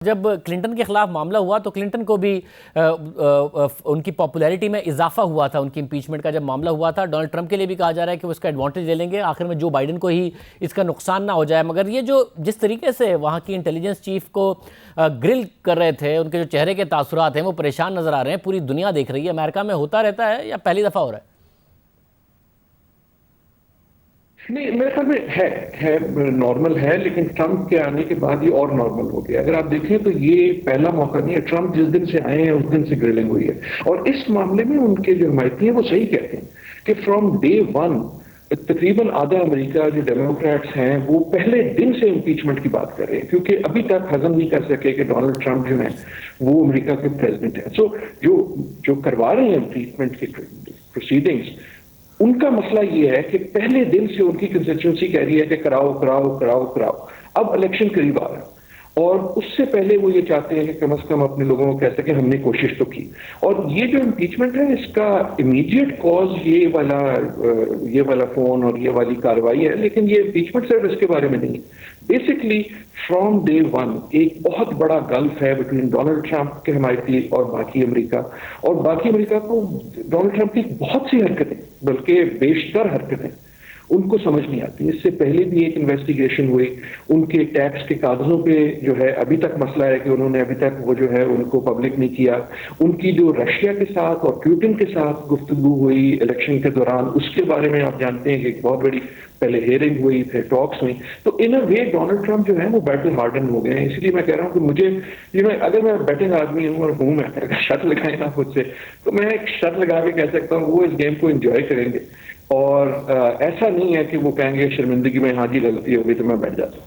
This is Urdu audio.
جب کلنٹن کے خلاف معاملہ ہوا تو کلنٹن کو بھی ان کی پاپولیرٹی میں اضافہ ہوا تھا. ان کی امپیچمنٹ کا جب معاملہ ہوا تھا ڈونلڈ ٹرمپ کے لیے بھی کہا جا رہا ہے کہ وہ اس کا ایڈوانٹیج لے لیں گے, آخر میں جو بائیڈن کو ہی اس کا نقصان نہ ہو جائے. مگر یہ جو جس طریقے سے وہاں کی انٹیلیجنس چیف کو گرل کر رہے تھے, ان کے جو چہرے کے تاثرات ہیں وہ پریشان نظر آ رہے ہیں, پوری دنیا دیکھ رہی ہے. امریکہ میں ہوتا رہتا ہے یا پہلی دفعہ ہو رہا ہے؟ نہیں, میرے خیال میں ہے نارمل ہے, لیکن ٹرمپ کے آنے کے بعد یہ اور نارمل ہو گیا. اگر آپ دیکھیں تو یہ پہلا موقع نہیں ہے. ٹرمپ جس دن سے آئے ہیں اس دن سے گرلنگ ہوئی ہے, اور اس معاملے میں ان کے جو حمایتی ہیں وہ صحیح کہتے ہیں کہ فرام ڈے ون تقریباً آدھا امریکہ جو ڈیموکریٹس ہیں وہ پہلے دن سے امپیچمنٹ کی بات کر رہے ہیں, کیونکہ ابھی تک ہضم نہیں کر سکے کہ ڈونلڈ ٹرمپ جو ہیں وہ امریکہ کے پریزیڈنٹ ہیں. سو جو کروا رہے ہیں امپیچمنٹ کی پروسیڈنگز, ان کا مسئلہ یہ ہے کہ پہلے دن سے ان کی کنسٹیچوئنسی کہہ رہی ہے کہ کراؤ کراؤ کراؤ کراؤ. اب الیکشن قریب آ رہا ہے اور اس سے پہلے وہ یہ چاہتے ہیں کہ کم از کم اپنے لوگوں کو کہہ سکیں ہم نے کوشش تو کی. اور یہ جو امپیچمنٹ ہے اس کا امیڈیٹ کاز یہ والا فون اور یہ والی کارروائی ہے, لیکن یہ امپیچمنٹ صرف اس کے بارے میں نہیں ہے. بیسکلی فرام ڈے ون ایک بہت بڑا گلف ہے بٹوین ڈونلڈ ٹرمپ کے حمایتی اور باقی امریکہ, اور باقی امریکہ کو ڈونلڈ ٹرمپ کی بہت سی حرکتیں, بلکہ بیشتر حرکتیں ان کو سمجھ نہیں آتی. اس سے پہلے بھی ایک انویسٹیگیشن ہوئی ان کے ٹیکس کے کاغذوں پہ, جو ہے ابھی تک مسئلہ ہے کہ انہوں نے ابھی تک وہ جو ہے ان کو پبلک نہیں کیا. ان کی جو رشیا کے ساتھ اور پوٹن کے ساتھ گفتگو ہوئی الیکشن کے دوران, اس کے بارے میں آپ جانتے ہیں کہ ایک بہت بڑی پہلے ہیئرنگ ہوئی, پھر ٹاکس ہوئی. تو ان اے وے ڈونلڈ ٹرمپ جو ہے وہ بیٹل ہارڈن ہو گئے ہیں. اس لیے میں کہہ رہا ہوں کہ مجھے اگر میں بیٹنگ آدمی ہوں اور میں اگر شرط لگائیں نا خود سے, تو میں ایک شرط لگا کے کہہ سکتا ہوں وہ اس گیم کو انجوائے کریں گے, اور ایسا نہیں ہے کہ وہ کہیں گے شرمندگی میں ہاں جی غلطی ہوگی تو میں بیٹھ جاتا ہوں.